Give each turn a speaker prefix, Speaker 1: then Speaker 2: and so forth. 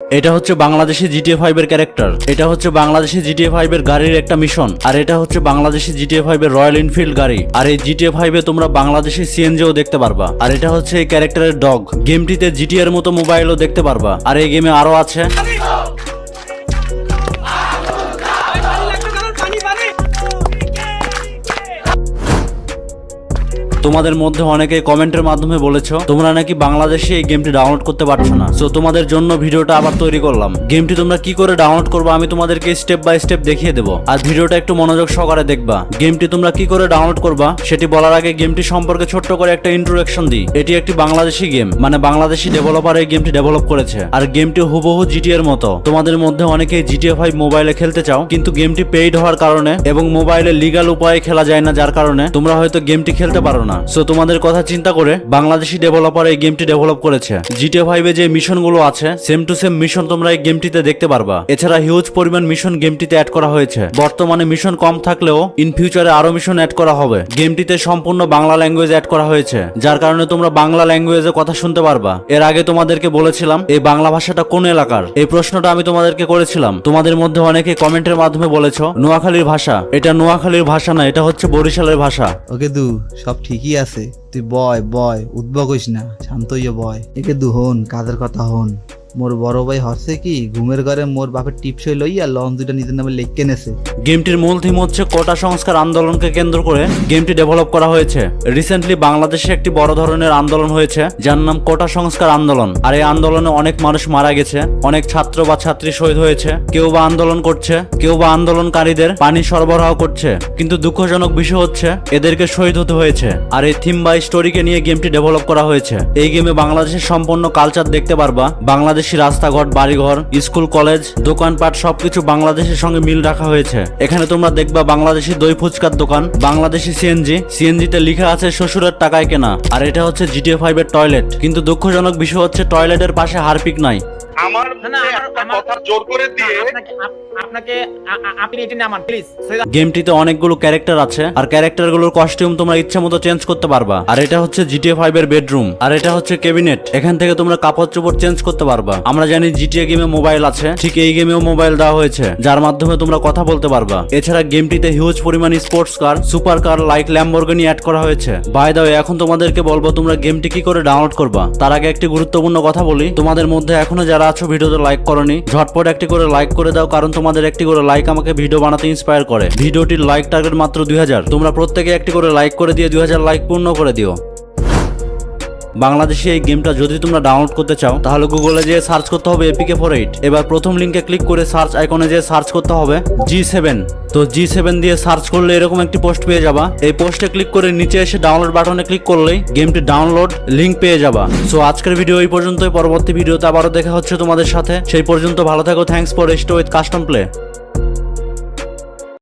Speaker 1: এটা হচ্ছে বাংলাদেশি জিটিএ 5 এর ক্যারেক্টার। এটা হচ্ছে বাংলাদেশি জিটিএ 5 এর গাড়ির একটা মিশন। আর এটা হচ্ছে বাংলাদেশি জিটিএ 5 এর রয়্যাল এনফিল্ড গাড়ি। আর এই জিটিএ 5 এ তোমরা বাংলাদেশি সিএনজিও দেখতে পারবা। আর এটা হচ্ছে এই ক্যারেক্টারের ডগ। গেমটিতে জিটিএ এর মতো মোবাইলও দেখতে পারবা। আর এই গেমে আরো আছে তোমাদের মধ্যে অনেকে কমেন্টের মাধ্যমে বলেছো তোমরা নাকি বাংলাদেশে এই গেমটি ডাউনলোড করতে পারছো না। সো তোমাদের জন্য ভিডিওটা আবার তৈরি করলাম। গেমটি তোমরা কি করে ডাউনলোড করবে আমি তোমাদেরকে স্টেপ বাই স্টেপ দেখিয়ে দেবো। আর ভিডিওটা একটু মনোযোগ সহকারে দেখবা। গেমটি তোমরা কি করে ডাউনলোড করবা সেটি বলার আগে গেমটি সম্পর্কে ছোট্ট করে একটা ইন্ট্রোডাকশন দিই। এটি একটি বাংলাদেশি গেম, মানে বাংলাদেশি ডেভেলপার এই গেমটি ডেভেলপ করেছে। আর গেমটি হুবহু জিটিএ এর মতো। তোমাদের মধ্যে অনেকেই জিটিএ 5 মোবাইলে খেলতে চাও, কিন্তু গেমটি পেইড হওয়ার কারণে এবং মোবাইলে লিগ্যাল উপায়ে খেলা যায় না, যার কারণে তোমরা হয়তো গেমটি খেলতে পারো না। সো তোমাদের কথা চিন্তা করে বাংলাদেশি ডেভেলপার এই গেমটি ডেভেলপ করেছে। জিটিএ 5 এ যে মিশনগুলো আছে সেম টু সেম মিশন তোমরা এই গেমটিতে দেখতে পারবা। এছাড়া হিউজ পরিমাণ মিশন গেমটিতে অ্যাড করা হয়েছে। বর্তমানে মিশন কম থাকলেও ইন ফিউচারে আরো মিশন অ্যাড করা হবে। গেমটিতে সম্পূর্ণ বাংলা ল্যাঙ্গুয়েজ অ্যাড করা হয়েছে, যার কারণে তোমরা বাংলা ল্যাঙ্গুয়েজে কথা শুনতে পারবা। এর আগে তোমাদেরকে বলেছিলাম এই বাংলা ভাষাটা কোন এলাকার, এই প্রশ্নটা আমি তোমাদেরকে করেছিলাম। তোমাদের মধ্যে অনেকে কমেন্টের মাধ্যমে বলেছো নোয়াখালীর ভাষা। এটা নোয়াখালীর ভাষা না, এটা হচ্ছে বরিশালের ভাষা।
Speaker 2: ওকে দু সব ঠিকই আছে, তুই বয় বয় উদ্ভব হইস না, শান্ত হইয়া বয়। একে দু হন কাজের কথা হন। মোর বড় ভাই হচ্ছে কি ঘুমের ঘরে মোর বাপের টিপসই লইয়া লন দুইটা নিজের নামে লেখকে নেছে।
Speaker 1: গেমটির মূল থিম হচ্ছে কোটা সংস্কার আন্দোলনকে কেন্দ্র করে গেমটি ডেভেলপ করা হয়েছে। রিসেন্টলি বাংলাদেশে একটি বড় ধরনের আন্দোলন হয়েছে যার নাম কোটা সংস্কার আন্দোলন। আর এই আন্দোলনে অনেক মানুষ মারা গেছে, অনেক ছাত্র বা ছাত্রী শহীদ হয়েছে। কেউ বা আন্দোলন করছে, কেউ বা আন্দোলনকারীদের পানি সরবরাহ করছে। কিন্তু দুঃখজনক বিষয় হচ্ছে এদেরকে শহীদ হতে হয়েছে। আর এই থিম বা স্টোরিকে নিয়ে গেমটি ডেভেলপ করা হয়েছে। এই গেমে বাংলাদেশের সম্পূর্ণ কালচার দেখতে পারবা। বাংলাদেশি রাস্তাঘাট, বাড়িঘর, স্কুল, কলেজ, দোকানপাট সবকিছু বাংলাদেশের সঙ্গে মিল রাখা হয়েছে। এখানে তোমরা দেখবা বাংলাদেশি দই ফুচকার দোকান, বাংলাদেশি সিএনজিতে লেখা আছে শ্বশুরের টাকায় কেনা। আর এটা হচ্ছে জিটিএ 5 এর টয়লেট। কিন্তু দুঃখজনক বিষয় হচ্ছে টয়লেটের পাশে হারপিক নাই।
Speaker 3: আমার একটা কথা জোর করে দিয়ে
Speaker 4: আপনাকে আপনি এটি নামান প্লিজ।
Speaker 1: গেমটিতে অনেকগুলো ক্যারেক্টার আছে, আর ক্যারেক্টারগুলোর কস্টিউম তোমরা ইচ্ছা মতো চেঞ্জ করতে পারবা। আর এটা হচ্ছে জিটিএ 5 এর বেডরুম। আর এটা হচ্ছে ক্যাবিনেট। এখান থেকে তোমরা কাপড় চোপড় চেঞ্জ করতে পারবা। আমরা জানি জিটিএ গেমে মোবাইল আছে, ঠিক এই গেমেও মোবাইল দেওয়া হয়েছে যার মাধ্যমে তোমরা কথা বলতে পারবা। এছাড়া গেমটিতে হিউজ পরিমাণ sports car, super car like Lamborghini add করা হয়েছে। বাই দ্য ওয়ে, এখন তোমাদেরকে বলবো তোমরা গেমটি কি করে ডাউনলোড করবা। তার আগে একটি গুরুত্বপূর্ণ কথা বলি, তোমাদের মধ্যে এখনো যারা আছো ভিডিওতে লাইক করনি, ঝটপট একটি করে লাইক করে দাও, কারণ তোমাদের একটি করে লাইক আমাকে ভিডিও বানাতে ইন্সপায়ার করে। ভিডিওটির লাইক টার্গেট মাত্র 2000। তোমরা প্রত্যেকে একটি করে লাইক করে দিয়ে 2000 লাইক পূর্ণ করে দিও। বাংলাদেশে এই গেমটা যদি তোমরা ডাউনলোড করতে চাও তাহলে গুগলে যেয়ে সার্চ করতে হবে APK48। এবার প্রথম লিঙ্কে ক্লিক করে সার্চ আইকনে যেয়ে সার্চ করতে হবে G7। তো G7 দিয়ে সার্চ করলে এরকম একটি পোস্ট পেয়ে যাবা। এই পোস্টে ক্লিক করে নিচে এসে ডাউনলোড বাটনে ক্লিক করলেই গেমটি ডাউনলোড লিঙ্ক পেয়ে যাবা। সো আজকের ভিডিও এই পর্যন্তই। পরবর্তী ভিডিওতে আবারও দেখা হচ্ছে তোমাদের সাথে। সেই পর্যন্ত ভালো থাকো। Thanks for stay with custom play.